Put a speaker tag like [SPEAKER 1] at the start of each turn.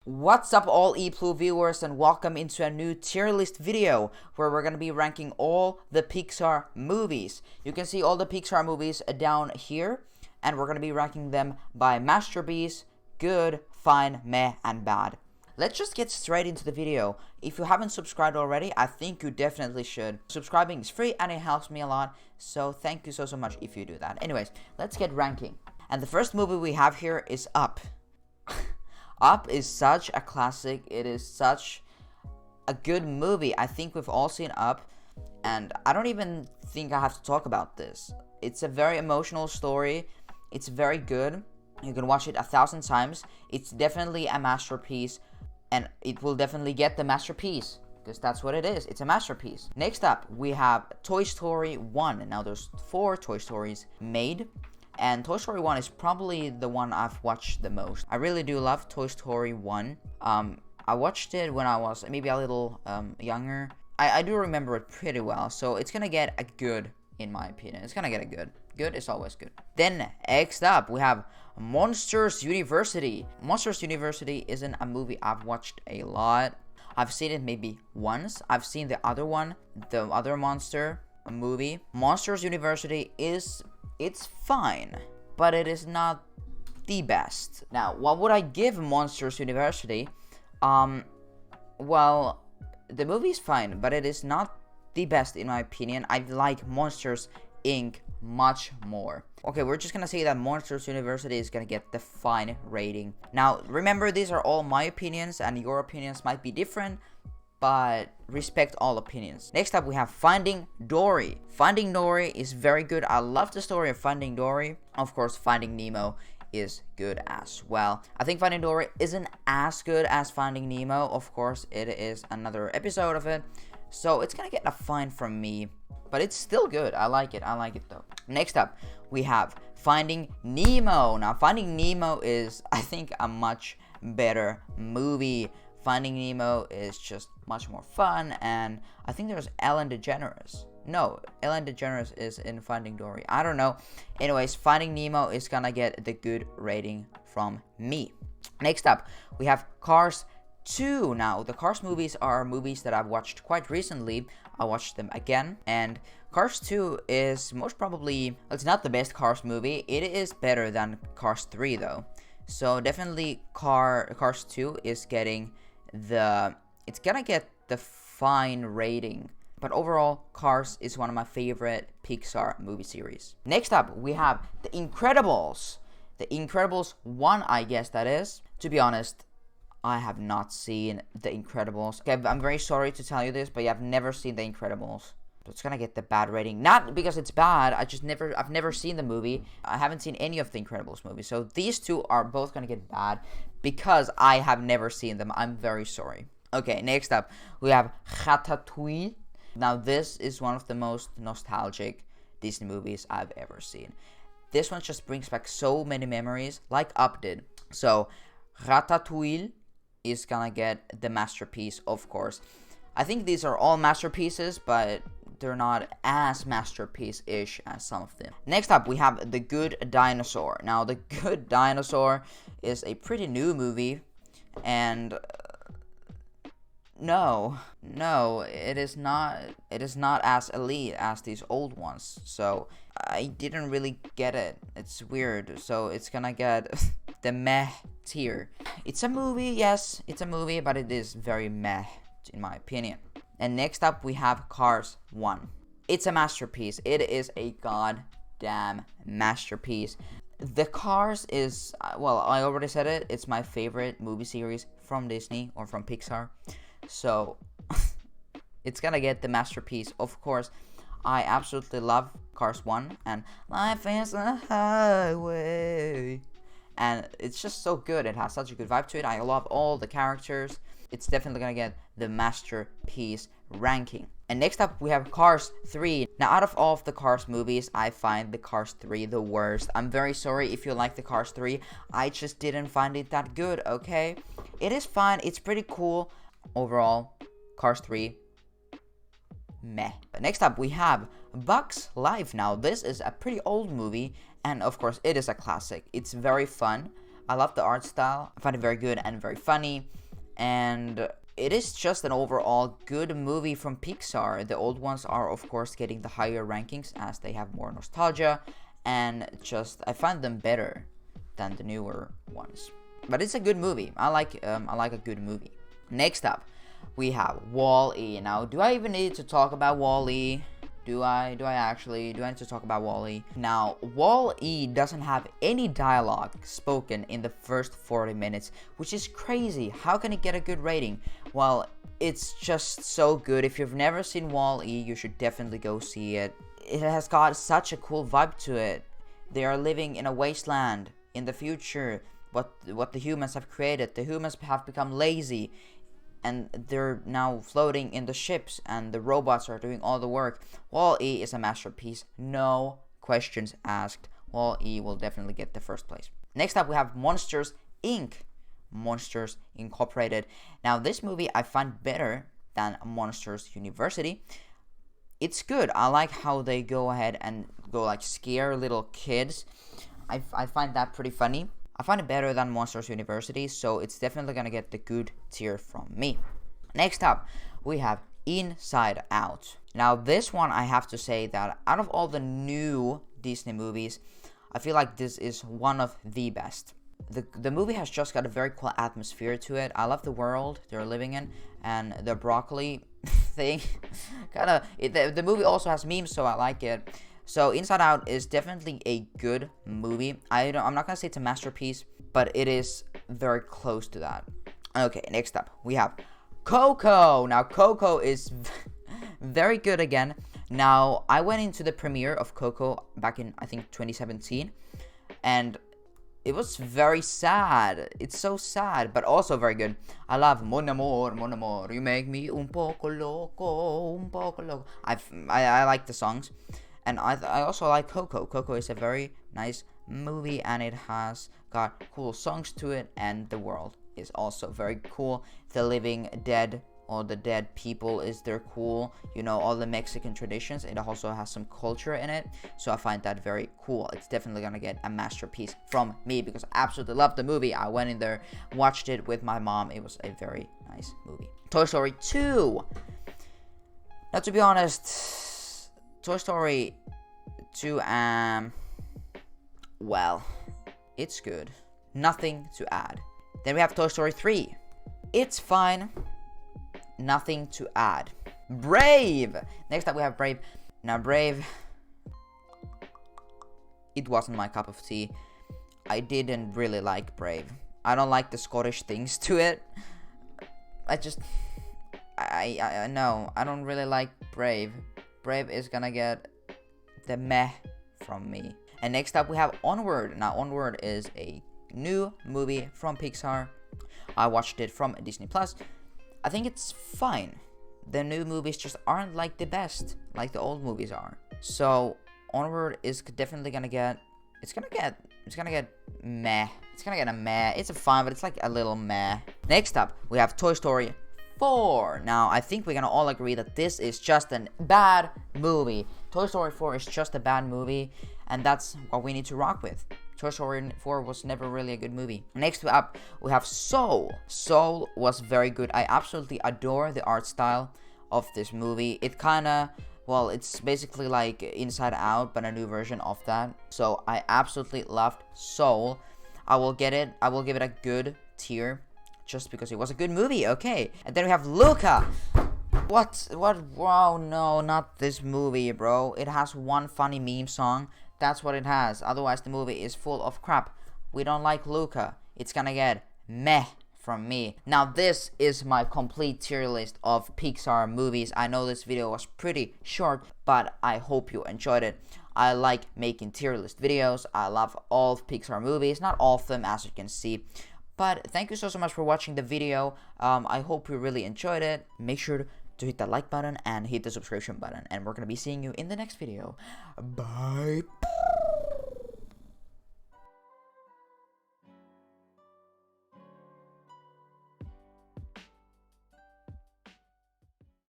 [SPEAKER 1] What's up all ePlu viewers, and welcome into a new tier list video where we're going to be ranking all the Pixar movies. You can see all the Pixar movies down here, and we're going to be ranking them by masterpiece, good, fine, meh, and bad. Let's just get straight into the video. If you haven't subscribed already, I think you definitely should. Subscribing is free and it helps me a lot, so thank you so much if you do that. Anyways, let's get ranking. And the first movie we have here is Up. Up is such a classic. It is such a good movie. I think we've all seen Up, and I don't even think I have to talk about this. It's a very emotional story. It's very good. You can watch it 1,000 times. It's definitely a masterpiece, and it will definitely get the masterpiece, because that's what it is. It's a masterpiece. Next up, we have Toy Story 1. Now, there's 4 Toy Stories made, and Toy Story 1 is probably the one I've watched the most. I really do love Toy Story 1. I watched it when I was maybe a little younger. I do remember it pretty well, so it's gonna get a good, in my opinion. It's gonna get a good. Good is always good. Then, next up, we have Monsters University. Monsters University isn't a movie I've watched a lot. I've seen it maybe once. I've seen the other one, the other monster movie. Monsters University it's fine, but it is not the best. Now, what would I give Monsters University? Well, the movie is fine, but it is not the best in my opinion. I like Monsters Inc. much more. Okay, we're just gonna say that Monsters University is gonna get the fine rating. Now, remember, these are all my opinions, and your opinions might be different, but respect all opinions. Next up, we have Finding Dory. Finding Dory is very good. I love the story of Finding Dory. Of course, Finding Nemo is good as well. I think Finding Dory isn't as good as Finding Nemo. Of course, it is another episode of it, so it's gonna get a fine from me, but it's still good. I like it though. Next up, we have Finding Nemo. Now, Finding Nemo is, I think, a much better movie. Finding Nemo is just much more fun, and I think there's Ellen DeGeneres. No, Ellen DeGeneres is in Finding Dory. I don't know. Anyways, Finding Nemo is gonna get the good rating from me. Next up, we have Cars 2. Now, the Cars movies are movies that I've watched quite recently. I watched them again, and Cars 2 is most probably, it's not the best Cars movie. It is better than Cars 3 though. So definitely Cars 2 is getting it's gonna get the fine rating. But overall, Cars is one of my favorite Pixar movie series. Next up, we have The Incredibles. The Incredibles 1, I guess that is. To be honest, I have not seen The Incredibles. Okay, I'm very sorry to tell you this, but I've never seen The Incredibles. So it's gonna get the bad rating. Not because it's bad, I've never seen the movie. I haven't seen any of The Incredibles movies. So these two are both gonna get bad because I have never seen them. I'm very sorry. Okay, next up, we have Ratatouille. Now, this is one of the most nostalgic Disney movies I've ever seen. This one just brings back so many memories, like Up did. So, Ratatouille is gonna get the masterpiece, of course. I think these are all masterpieces, but they're not as masterpiece-ish as some of them. Next up, we have The Good Dinosaur. Now, The Good Dinosaur is a pretty new movie, and no, it is not as elite as these old ones, so I didn't really get it. It's weird, so it's gonna get the meh tier. It's a movie, yes, it's a movie, but it is very meh, in my opinion. And next up, we have Cars 1. It's a masterpiece. It is a goddamn masterpiece. The Cars is, well, I already said it, it's my favorite movie series from Disney or from Pixar. So, it's gonna get the masterpiece. Of course, I absolutely love Cars 1 and Life is a Highway. And it's just so good. It has such a good vibe to it. I love all the characters. It's definitely gonna get the masterpiece ranking. And next up, we have Cars 3. Now, out of all of the Cars movies, I find the Cars 3 the worst. I'm very sorry if you like the Cars 3. I just didn't find it that good, okay? It is fine. It's pretty cool. Overall, Cars 3, meh. But next up, we have Bugs Life. Now, this is a pretty old movie, and of course, it is a classic. It's very fun. I love the art style. I find it very good and very funny. And it is just an overall good movie from Pixar. The old ones are, of course, getting the higher rankings as they have more nostalgia. And just, I find them better than the newer ones. But it's a good movie. I like a good movie. Next up, we have Wall-E. Now, do I even need to talk about Wall-E? Do I need to talk about Wall-E? Now, Wall-E doesn't have any dialogue spoken in the first 40 minutes, which is crazy. How can it get a good rating? Well, it's just so good. If you've never seen Wall-E, you should definitely go see it. It has got such a cool vibe to it. They are living in a wasteland in the future. What the humans have created. The humans have become lazy, and they're now floating in the ships, and the robots are doing all the work. Wall-E is a masterpiece. No questions asked. Wall-E will definitely get the first place. Next up, we have Monsters, Inc. Monsters Incorporated. Now, this movie I find better than Monsters University. It's good. I like how they go ahead and go like scare little kids. I find that pretty funny. I find it better than Monsters University, so it's definitely gonna get the good tier from me. Next up, we have Inside Out. Now, this one I have to say that out of all the new Disney movies, I feel like this is one of the best. The movie has just got a very cool atmosphere to it. I love the world they're living in, and the broccoli thing. The movie also has memes, so I like it. So Inside Out is definitely a good movie. I'm not gonna say it's a masterpiece, but it is very close to that. Okay, next up we have Coco. Now, Coco is very good again. Now, I went into the premiere of Coco back in, I think, 2017, and it was very sad. It's so sad, but also very good. I love Mon Amor, you make me un poco loco. I like the songs. And I also like Coco. Coco is a very nice movie, and it has got cool songs to it, and the world is also very cool. The living dead, or the dead people, they're cool. You know, all the Mexican traditions. It also has some culture in it, so I find that very cool. It's definitely gonna get a masterpiece from me because I absolutely love the movie. I went in there, watched it with my mom. It was a very nice movie. Toy Story 2. Now, to be honest, Toy Story 2, well, it's good. Nothing to add. Then we have Toy Story 3. It's fine. Nothing to add. Brave! Next up we have Brave. Now, Brave, it wasn't my cup of tea. I didn't really like Brave. I don't like the Scottish things to it. I know. I don't really like Brave. Brave is gonna get the meh from me. And next up we have Onward. Now, Onward is a new movie from Pixar. I watched it from Disney Plus. I think it's fine. The new movies just aren't like the best, like the old movies are. So Onward is definitely gonna get. It's gonna get meh. It's gonna get a meh. It's a fine, but it's like a little meh. Next up we have Toy Story 4. Now, I think we're gonna all agree that this is just a bad movie. Toy Story 4 is just a bad movie, and that's what we need to rock with. Toy Story 4 was never really a good movie. Next up, we have Soul. Soul was very good. I absolutely adore the art style of this movie. It kinda, well, it's basically like Inside Out, but a new version of that. So I absolutely loved Soul. I will give it a good tier, just because it was a good movie. Okay. And then we have Luca. What? Wow, no, not this movie, bro. It has one funny meme song. That's what it has. Otherwise, the movie is full of crap. We don't like Luca. It's gonna get meh from me. Now, this is my complete tier list of Pixar movies. I know this video was pretty short, but I hope you enjoyed it. I like making tier list videos. I love all of Pixar movies. Not all of them, as you can see. But thank you so much for watching the video. I hope you really enjoyed it. Make sure to hit that like button and hit the subscription button. And we're going to be seeing you in the next video. Bye.